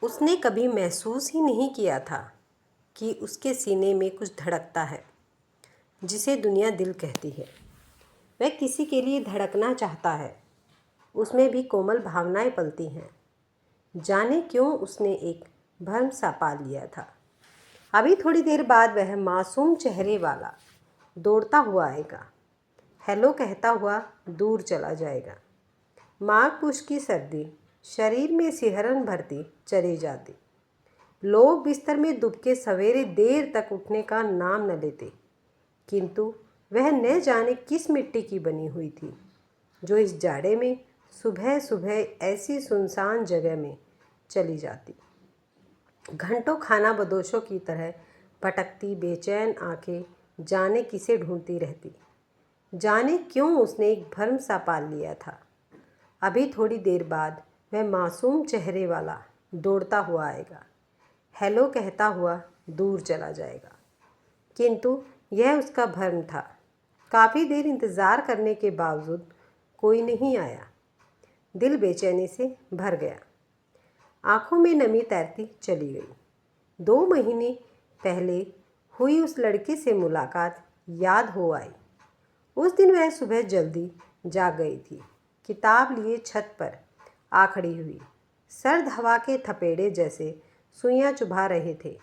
उसने कभी महसूस ही नहीं किया था कि उसके सीने में कुछ धड़कता है जिसे दुनिया दिल कहती है। वह किसी के लिए धड़कना चाहता है, उसमें भी कोमल भावनाएं पलती हैं। जाने क्यों उसने एक भ्रम सा पा लिया था। अभी थोड़ी देर बाद वह मासूम चेहरे वाला दौड़ता हुआ आएगा, हेलो कहता हुआ दूर चला जाएगा। माघ पुष की सर्दी शरीर में सिहरन भरती चली जाती। लोग बिस्तर में दुबके सवेरे देर तक उठने का नाम न लेते, किंतु वह न जाने किस मिट्टी की बनी हुई थी जो इस जाड़े में सुबह सुबह ऐसी सुनसान जगह में चली जाती। घंटों खाना बदोशों की तरह भटकती बेचैन आंखें जाने किसे ढूंढती रहती। जाने क्यों उसने एक भ्रम सा पाल लिया था। अभी थोड़ी देर बाद वह मासूम चेहरे वाला दौड़ता हुआ आएगा, हेलो कहता हुआ दूर चला जाएगा। किंतु यह उसका भ्रम था। काफ़ी देर इंतज़ार करने के बावजूद कोई नहीं आया। दिल बेचैनी से भर गया, आंखों में नमी तैरती चली गई। 2 महीने पहले हुई उस लड़के से मुलाकात याद हो आई। उस दिन वह सुबह जल्दी जाग गई थी, किताब लिए छत पर आ खड़ी हुई। सर्द हवा के थपेड़े जैसे सुइयां चुभा रहे थे।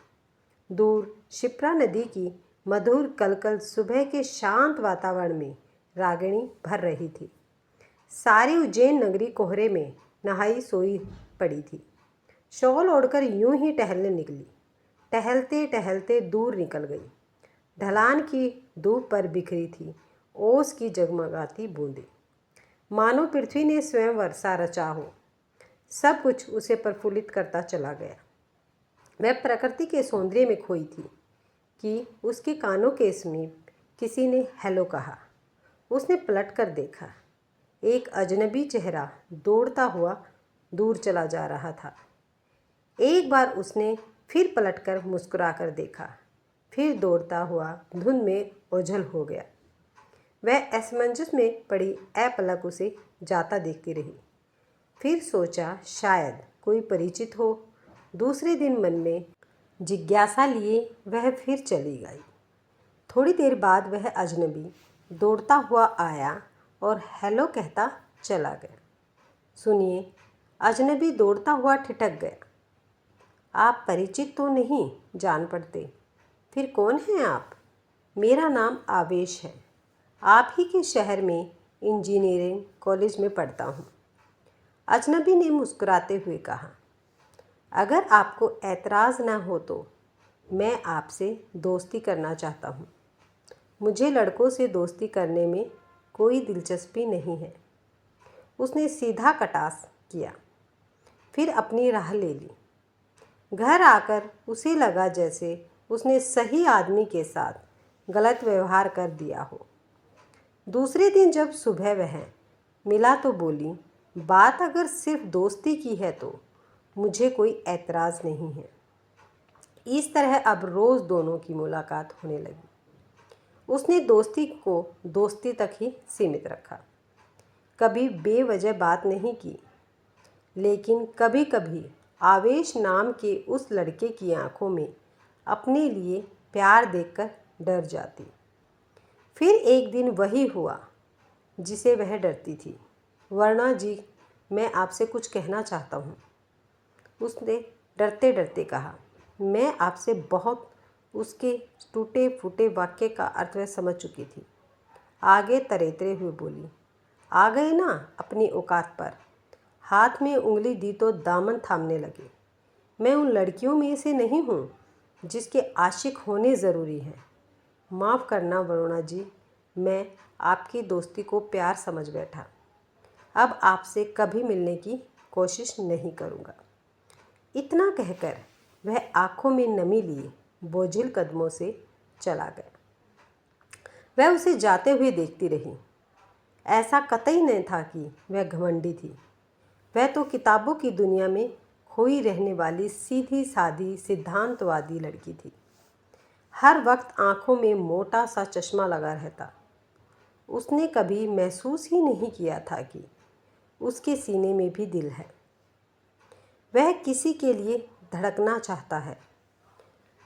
दूर शिप्रा नदी की मधुर कलकल सुबह के शांत वातावरण में रागिणी भर रही थी। सारी उज्जैन नगरी कोहरे में नहाई सोई पड़ी थी। शॉल ओढ़कर यूं ही टहलने निकली। टहलते टहलते दूर निकल गई। ढलान की धूप पर बिखरी थी ओस की जगमगाती बूंदें, मानो पृथ्वी ने स्वयं वर्षा रचा हो। सब कुछ उसे प्रफुल्लित करता चला गया। वह प्रकृति के सौंदर्य में खोई थी कि उसके कानों के समीप किसी ने हेलो कहा। उसने पलट कर देखा। एक अजनबी चेहरा दौड़ता हुआ दूर चला जा रहा था। एक बार उसने फिर पलटकर मुस्कुराकर देखा, फिर दौड़ता हुआ धुंध में ओझल हो गया। वह असमंजस में पड़ी अपलक उसे जाता देखती रही। फिर सोचा शायद कोई परिचित हो। दूसरे दिन मन में जिज्ञासा लिए वह फिर चली गई। थोड़ी देर बाद वह अजनबी दौड़ता हुआ आया और हेलो कहता चला गया। सुनिए, अजनबी दौड़ता हुआ ठिठक गया। आप परिचित तो नहीं जान पड़ते। फिर कौन हैं आप? मेरा नाम आवेश है। आप ही के शहर में इंजीनियरिंग कॉलेज में पढ़ता हूँ। अजनबी ने मुस्कुराते हुए कहा, अगर आपको ऐतराज़ न हो तो मैं आपसे दोस्ती करना चाहता हूँ। मुझे लड़कों से दोस्ती करने में कोई दिलचस्पी नहीं है। उसने सीधा कटास किया, फिर अपनी राह ले ली। घर आकर उसे लगा जैसे उसने सही आदमी के साथ गलत व्यवहार कर दिया हो। दूसरे दिन जब सुबह वह मिला तो बोली, बात अगर सिर्फ दोस्ती की है तो मुझे कोई ऐतराज़ नहीं है। इस तरह अब रोज़ दोनों की मुलाकात होने लगी। उसने दोस्ती को दोस्ती तक ही सीमित रखा। कभी बेवजह बात नहीं की, लेकिन कभी कभी आवेश नाम के उस लड़के की आंखों में अपने लिए प्यार देखकर डर जाती। फिर एक दिन वही हुआ जिसे वह डरती थी। वर्णा जी, मैं आपसे कुछ कहना चाहता हूँ, उसने डरते डरते कहा। मैं आपसे बहुत उसके टूटे फूटे वाक्य का अर्थ वह समझ चुकी थी। आगे तरेतरे हुए बोली, आ गए ना अपनी औकात पर। हाथ में उंगली दी तो दामन थामने लगे। मैं उन लड़कियों में से नहीं हूँ जिसके आशिक होने ज़रूरी है। माफ़ करना वरुणा जी, मैं आपकी दोस्ती को प्यार समझ बैठा। अब आपसे कभी मिलने की कोशिश नहीं करूँगा। इतना कहकर वह आँखों में नमी लिए बोझिल कदमों से चला गया। वह उसे जाते हुए देखती रही। ऐसा कतई नहीं था कि वह घमंडी थी। वह तो किताबों की दुनिया में खोई रहने वाली सीधी सादी सिद्धांतवादी लड़की थी। हर वक्त आंखों में मोटा सा चश्मा लगा रहता। उसने कभी महसूस ही नहीं किया था कि उसके सीने में भी दिल है। वह किसी के लिए धड़कना चाहता है।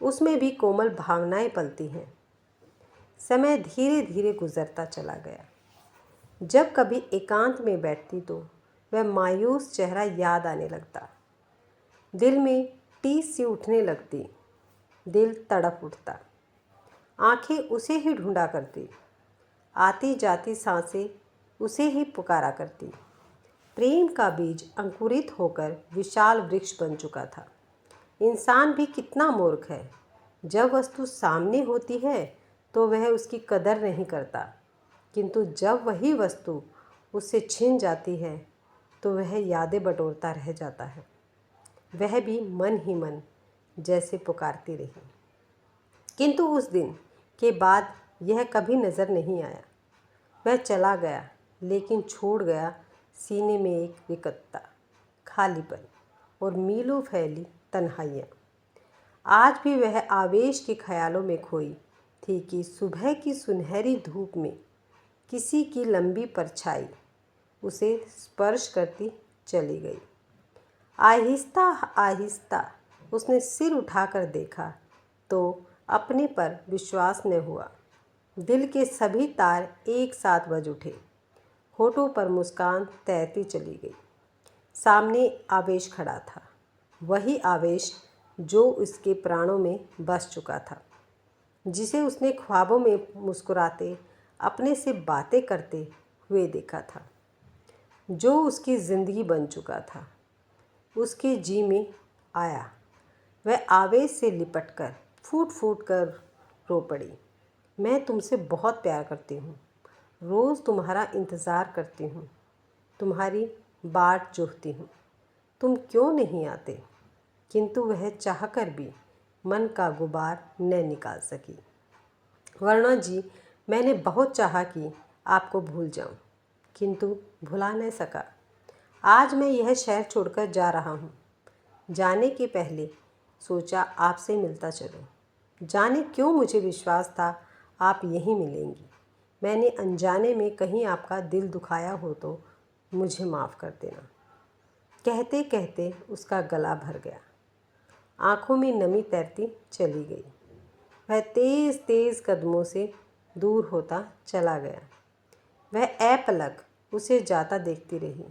उसमें भी कोमल भावनाएं पलती हैं। समय धीरे धीरे गुजरता चला गया। जब कभी एकांत में बैठती तो वह मायूस चेहरा याद आने लगता। दिल में टीस सी उठने लगती। दिल तड़प उठता। आंखें उसे ही ढूंढा करती। आती जाती सांसें उसे ही पुकारा करती। प्रेम का बीज अंकुरित होकर विशाल वृक्ष बन चुका था। इंसान भी कितना मूर्ख है। जब वस्तु सामने होती है तो वह उसकी कदर नहीं करता, किंतु जब वही वस्तु उससे छिन जाती है तो वह यादें बटोरता रह जाता है। वह भी मन ही मन जैसे पुकारती रही, किंतु उस दिन के बाद यह कभी नज़र नहीं आया। वह चला गया, लेकिन छोड़ गया सीने में एक रिक्तता, खालीपन और मीलों फैली तन्हाइयाँ। आज भी वह आवेश के ख्यालों में खोई थी कि सुबह की सुनहरी धूप में किसी की लंबी परछाई उसे स्पर्श करती चली गई। आहिस्ता आहिस्ता उसने सिर उठाकर देखा तो अपने पर विश्वास न हुआ। दिल के सभी तार एक साथ बज उठे। होठों पर मुस्कान तैरती चली गई। सामने आवेश खड़ा था, वही आवेश जो उसके प्राणों में बस चुका था, जिसे उसने ख्वाबों में मुस्कुराते अपने से बातें करते हुए देखा था, जो उसकी ज़िंदगी बन चुका था, उसके जी में आया। वह आवेश से लिपटकर फूट फूट कर रो पड़ी। मैं तुमसे बहुत प्यार करती हूँ, रोज़ तुम्हारा इंतज़ार करती हूँ, तुम्हारी बाट जोहती हूँ, तुम क्यों नहीं आते? किंतु वह चाहकर भी मन का गुबार न निकाल सकी। वर्णा जी, मैंने बहुत चाहा कि आपको भूल जाऊं, किंतु भुला न सका। आज मैं यह शहर छोड़कर जा रहा हूँ। जाने के पहले सोचा आपसे मिलता चलूं। जाने क्यों मुझे विश्वास था आप यहीं मिलेंगी। मैंने अनजाने में कहीं आपका दिल दुखाया हो तो मुझे माफ़ कर देना। कहते कहते उसका गला भर गया। आँखों में नमी तैरती चली गई। वह तेज़ तेज़ कदमों से दूर होता चला गया। वह अपलक उसे जाता देखती रही।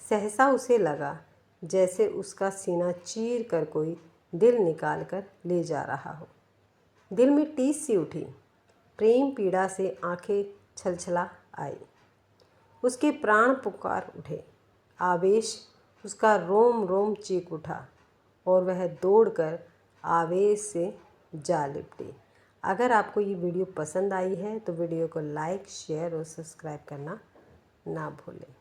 सहसा उसे लगा जैसे उसका सीना चीर कर कोई दिल निकाल कर ले जा रहा हो। दिल में टीस सी उठी। प्रेम पीड़ा से आंखें छलछला आई। उसके प्राण पुकार उठे। आवेश उसका रोम रोम चीख उठा और वह दौड़कर आवेश से जा लिपटी। अगर आपको ये वीडियो पसंद आई है तो वीडियो को लाइक, शेयर और सब्सक्राइब करना ना भूलें।